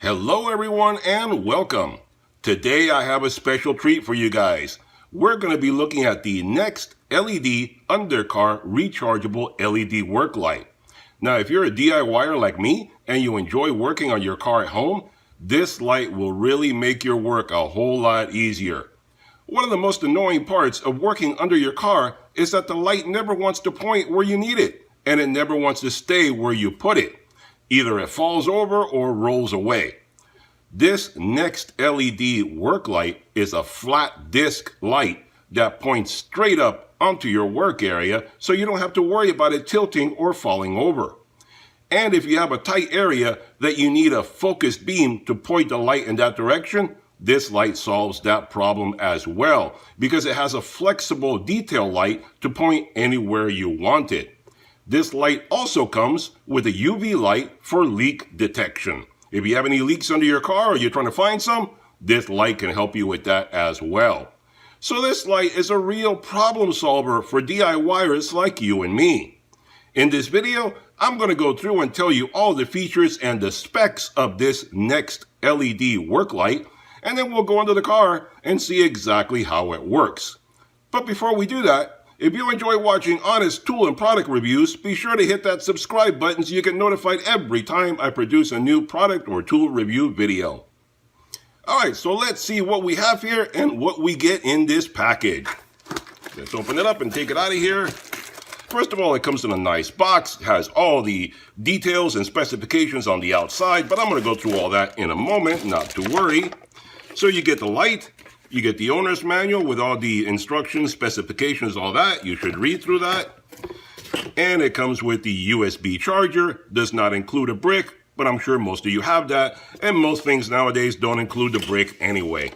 Hello everyone and welcome. Today I have a special treat for you guys. We're going to be looking at the NextLED undercar rechargeable LED work light. Now if you're a DIYer like me and you enjoy working on your car at home, this light will really make your work a whole lot easier. One of the most annoying parts of working under your car is that the light never wants to point where you need it, and it never wants to stay where you put it. Either it falls over or rolls away. This NextLED work light is a flat disc light that points straight up onto your work area, so you don't have to worry about it tilting or falling over. And if you have a tight area that you need a focused beam to point the light in that direction, this light solves that problem as well, because it has a flexible detail light to point anywhere you want it. This light also comes with a UV light for leak detection. If you have any leaks under your car or you're trying to find some, this light can help you with that as well. So this light is a real problem solver for DIYers like you and me. In this video, I'm going to go through and tell you all the features and the specs of this NextLED work light, and then we'll go into the car and see exactly how it works. But before we do that, if you enjoy watching honest tool and product reviews, be sure to hit that subscribe button so you get notified every time I produce a new product or tool review video. Alright, so let's see what we have here and what we get in this package. Let's open it up and take it out of here. First of all, it comes in a nice box. It has all the details and specifications on the outside, but I'm going to go through all that in a moment, not to worry. So you get the light, you get the owner's manual with all the instructions, specifications, all that. You should read through that. And it comes with the USB charger. Does not include a brick, but I'm sure most of you have that. And most things nowadays don't include the brick anyway.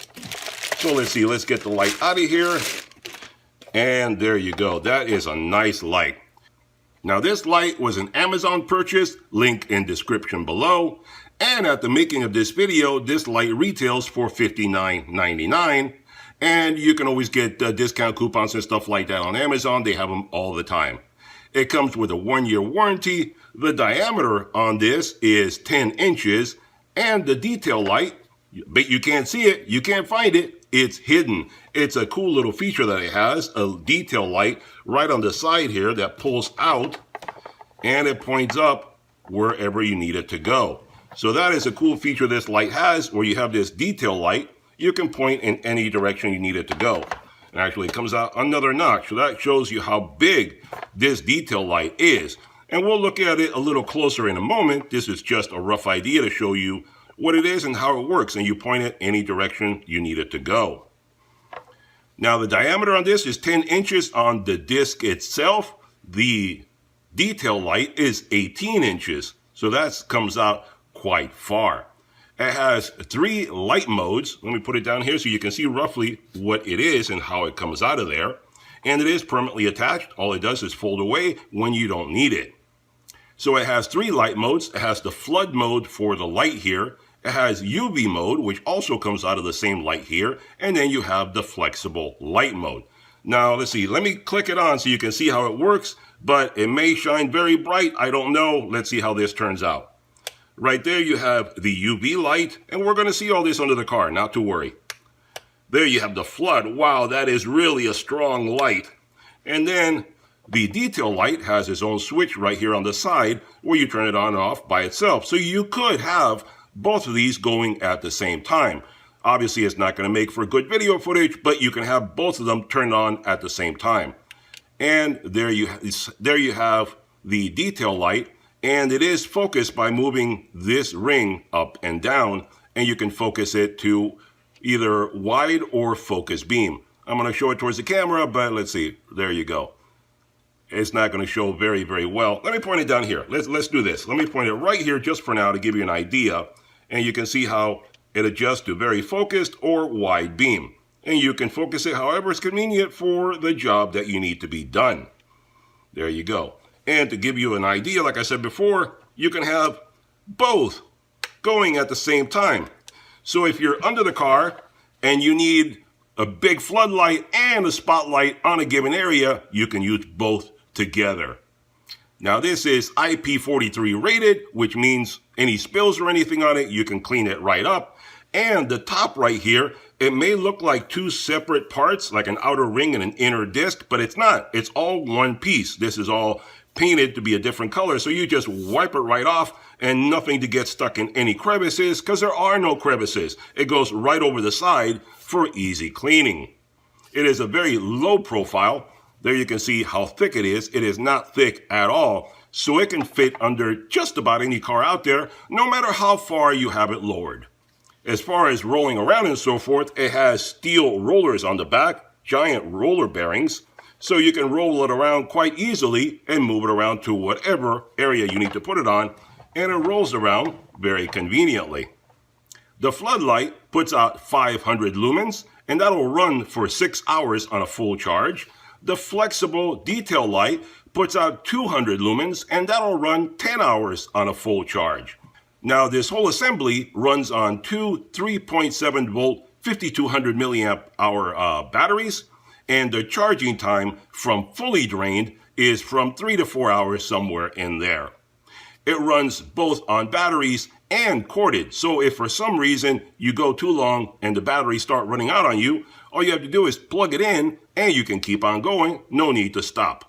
So let's see, let's get the light out of here. And there you go. That is a nice light. Now this light was an Amazon purchase, link in description below. And at the making of this video, this light retails for $59.99. And you can always get discount coupons and stuff like that on Amazon. They have them all the time. It comes with a 1-year warranty. The diameter on this is 10 inches. And the detail light, but you can't see it, you can't find it, it's hidden. It's a cool little feature that it has, a detail light right on the side here that pulls out. And it points up wherever you need it to go. So that is a cool feature this light has, where you have this detail light. You can point in any direction you need it to go. And actually it comes out another notch. So that shows you how big this detail light is. And we'll look at it a little closer in a moment. This is just a rough idea to show you what it is and how it works. And you point it any direction you need it to go. Now the diameter on this is 10 inches on the disc itself. The detail light is 18 inches. So that comes out quite far. It has 3 light modes. Let me put it down here so you can see roughly what it is and how it comes out of there. And it is permanently attached. All it does is fold away when you don't need it. So it has 3 light modes. It has the flood mode for the light here. It has UV mode, which also comes out of the same light here. And then you have the flexible light mode. Now, let's see. Let me click it on so you can see how it works. But it may shine very bright. I don't know. Let's see how this turns out. Right there you have the UV light, and we're going to see all this under the car, not to worry. There you have the flood. Wow, that is really a strong light. And then the detail light has its own switch right here on the side where you turn it on and off by itself. So you could have both of these going at the same time. Obviously, it's not going to make for good video footage, but you can have both of them turned on at the same time. And there you have the detail light. And it is focused by moving this ring up and down, and you can focus it to either wide or focus beam. I'm going to show it towards the camera, but let's see. There you go. It's not going to show very, very well. Let me point it down here. Let's do this. Let me point it right here just for now to give you an idea. And you can see how it adjusts to very focused or wide beam. And you can focus it however is convenient for the job that you need to be done. There you go. And to give you an idea, like I said before, you can have both going at the same time. So if you're under the car and you need a big floodlight and a spotlight on a given area, you can use both together. Now this is IP43 rated, which means any spills or anything on it, you can clean it right up. And the top right here, it may look like two separate parts, like an outer ring and an inner disc, but it's not. It's all one piece. This is all painted to be a different color, so you just wipe it right off and nothing to get stuck in any crevices, because there are no crevices. It goes right over the side for easy cleaning. It is a very low profile. There you can see how thick it is. It is not thick at all, so it can fit under just about any car out there, no matter how far you have it lowered. As far as rolling around and so forth, it has steel rollers on the back, giant roller bearings, so you can roll it around quite easily and move it around to whatever area you need to put it on, and it rolls around very conveniently. The floodlight puts out 500 lumens, and that'll run for 6 hours on a full charge. The flexible detail light puts out 200 lumens, and that'll run 10 hours on a full charge. Now, this whole assembly runs on two 3.7 volt, 5200 milliamp hour batteries, and the charging time from fully drained is from 3 to 4 hours, somewhere in there. It runs both on batteries and corded, so if for some reason you go too long and the batteries start running out on you, all you have to do is plug it in and you can keep on going, no need to stop.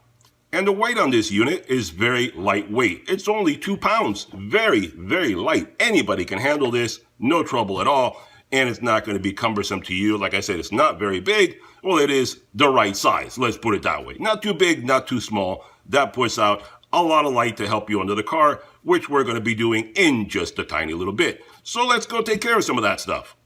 And the weight on this unit is very lightweight. It's only 2 pounds. Very, very light. Anybody can handle this. No trouble at all. And it's not going to be cumbersome to you. Like I said, it's not very big. Well, it is the right size. Let's put it that way. Not too big, not too small. That puts out a lot of light to help you under the car, which we're going to be doing in just a tiny little bit. So let's go take care of some of that stuff.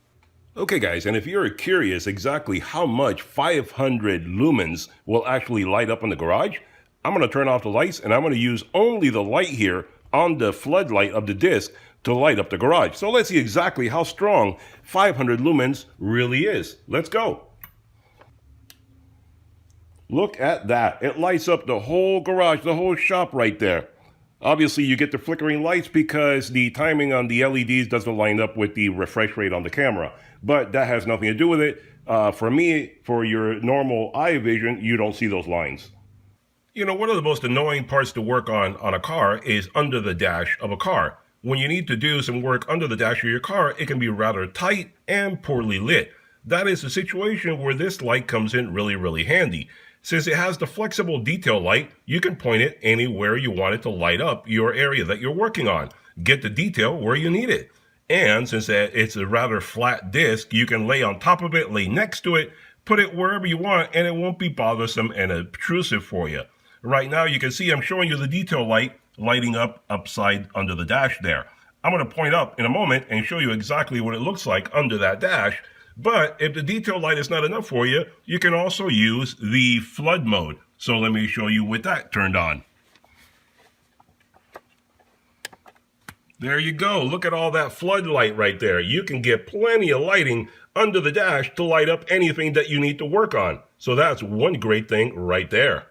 Okay, guys, and if you're curious exactly how much 500 lumens will actually light up in the garage, I'm going to turn off the lights and I'm going to use only the light here on the floodlight of the disc to light up the garage. So let's see exactly how strong 500 lumens really is. Let's go. Look at that. It lights up the whole garage, the whole shop right there. Obviously, you get the flickering lights because the timing on the LEDs doesn't line up with the refresh rate on the camera. But that has nothing to do with it. For me, for your normal eye vision, you don't see those lines. You know, one of the most annoying parts to work on a car is under the dash of a car. When you need to do some work under the dash of your car, it can be rather tight and poorly lit. That is a situation where this light comes in really, really handy. Since it has the flexible detail light, you can point it anywhere you want it to light up your area that you're working on. Get the detail where you need it. And since it's a rather flat disc, you can lay on top of it, lay next to it, put it wherever you want, and it won't be bothersome and obtrusive for you. Right now, you can see I'm showing you the detail light lighting up upside under the dash there. I'm going to point up in a moment and show you exactly what it looks like under that dash. But if the detail light is not enough for you, you can also use the flood mode. So let me show you with that turned on. There you go. Look at all that floodlight right there. You can get plenty of lighting under the dash to light up anything that you need to work on. So that's one great thing right there.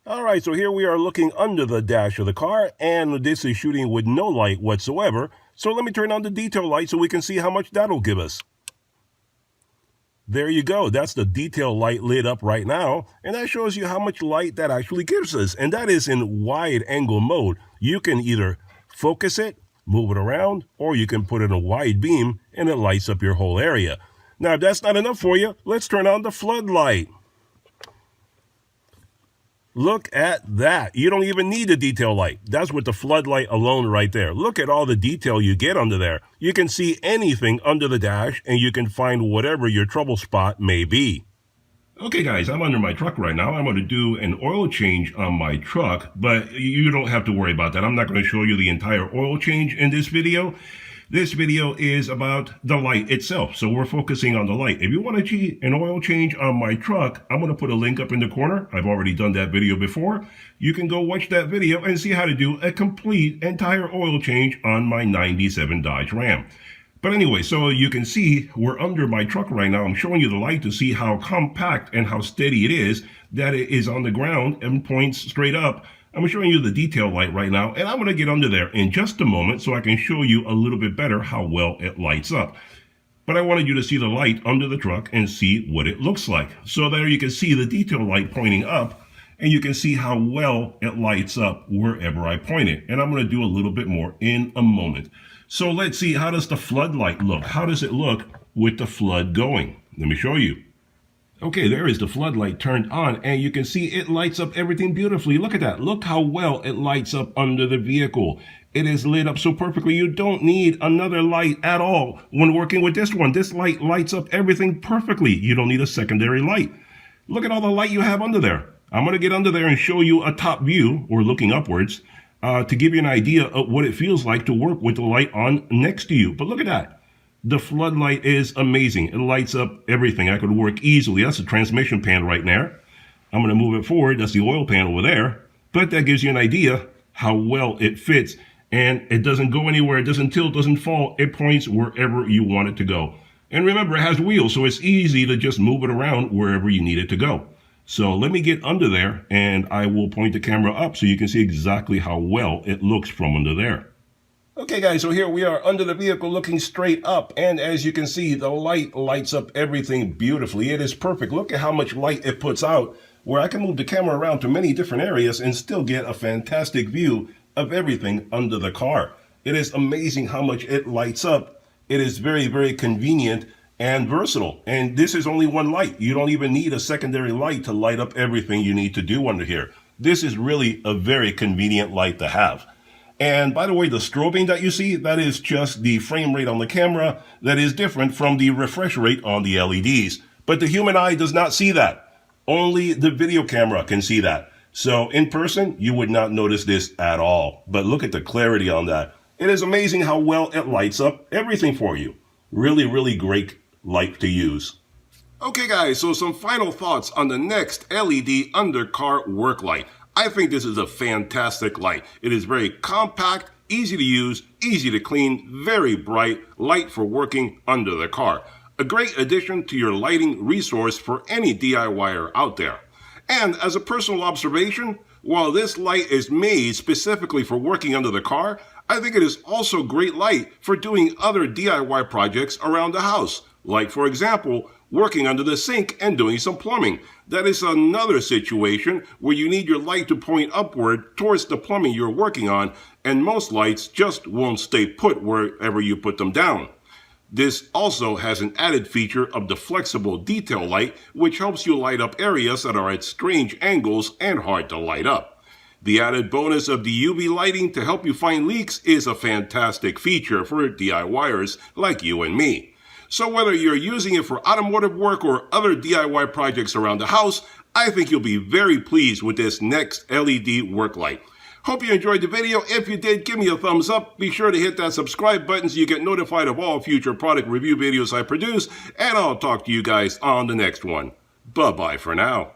All right, so here we are looking under the dash of the car, and this is shooting with no light whatsoever. So let me turn on the detail light so we can see how much that'll give us. There you go. That's the detail light lit up right now, and that shows you how much light that actually gives us, and that is in wide angle mode. You can either focus it, move it around, or you can put it in a wide beam, and it lights up your whole area. Now, if that's not enough for you, let's turn on the floodlight. Look at that. You don't even need a detail light. That's with the floodlight alone right there. Look at all the detail you get under there. You can see anything under the dash, and you can find whatever your trouble spot may be. Okay, guys, I'm under my truck right now. I'm going to do an oil change on my truck, but you don't have to worry about that. I'm not going to show you the entire oil change in this video. This video is about the light itself, so we're focusing on the light. If you want to see an oil change on my truck, I'm going to put a link up in the corner. I've already done that video before. You can go watch that video and see how to do a complete entire oil change on my 97 Dodge Ram. But anyway, so you can see we're under my truck right now. I'm showing you the light to see how compact and how steady it is, that it is on the ground and points straight up. I'm showing you the detail light right now, and I'm going to get under there in just a moment so I can show you a little bit better how well it lights up. But I wanted you to see the light under the truck and see what it looks like. So there you can see the detail light pointing up, And you can see how well it lights up wherever I point it. And I'm going to do a little bit more in a moment. So let's see, how does the floodlight look? How does it look with the flood going? Let me show you. Okay, there is the floodlight turned on, and you can see it lights up everything beautifully. Look at that. Look how well it lights up under the vehicle. It is lit up so perfectly. You don't need another light at all when working with this one. This light lights up everything perfectly. You don't need a secondary light. Look at all the light you have under there. I'm going to get under there and show you a top view, or looking upwards, to give you an idea of what it feels like to work with the light on next to you. But look at that. The floodlight is amazing. It lights up everything. I could work easily. That's the transmission pan right there. I'm going to move it forward. That's the oil pan over there. But that gives you an idea how well it fits. And it doesn't go anywhere. It doesn't tilt, doesn't fall. It points wherever you want it to go. And remember, it has wheels, so it's easy to just move it around wherever you need it to go. So let me get under there, and I will point the camera up so you can see exactly how well it looks from under there. Okay guys, so here we are under the vehicle looking straight up, and as you can see, the light lights up everything beautifully. It is perfect. Look at how much light it puts out, where I can move the camera around to many different areas and still get a fantastic view of everything under the car. It is amazing how much it lights up. It is very, very convenient and versatile. And this is only one light. You don't even need a secondary light to light up everything you need to do under here. This is really a very convenient light to have. And by the way, the strobing that you see, that is just the frame rate on the camera that is different from the refresh rate on the LEDs. But the human eye does not see that. Only the video camera can see that. So in person, you would not notice this at all. But look at the clarity on that. It is amazing how well it lights up everything for you. Really, really great light to use. Okay guys, so some final thoughts on the NextLED undercar work light. I think this is a fantastic light. It is very compact, easy to use, easy to clean, very bright, light for working under the car. A great addition to your lighting resource for any DIYer out there. And as a personal observation, while this light is made specifically for working under the car, I think it is also great light for doing other DIY projects around the house. Like, for example, working under the sink and doing some plumbing. That is another situation where you need your light to point upward towards the plumbing you're working on, and most lights just won't stay put wherever you put them down. This also has an added feature of the flexible detail light, which helps you light up areas that are at strange angles and hard to light up. The added bonus of the UV lighting to help you find leaks is a fantastic feature for DIYers like you and me. So whether you're using it for automotive work or other DIY projects around the house, I think you'll be very pleased with this NextLED work light. Hope you enjoyed the video. If you did, give me a thumbs up. Be sure to hit that subscribe button so you get notified of all future product review videos I produce, and I'll talk to you guys on the next one. Bye-bye for now.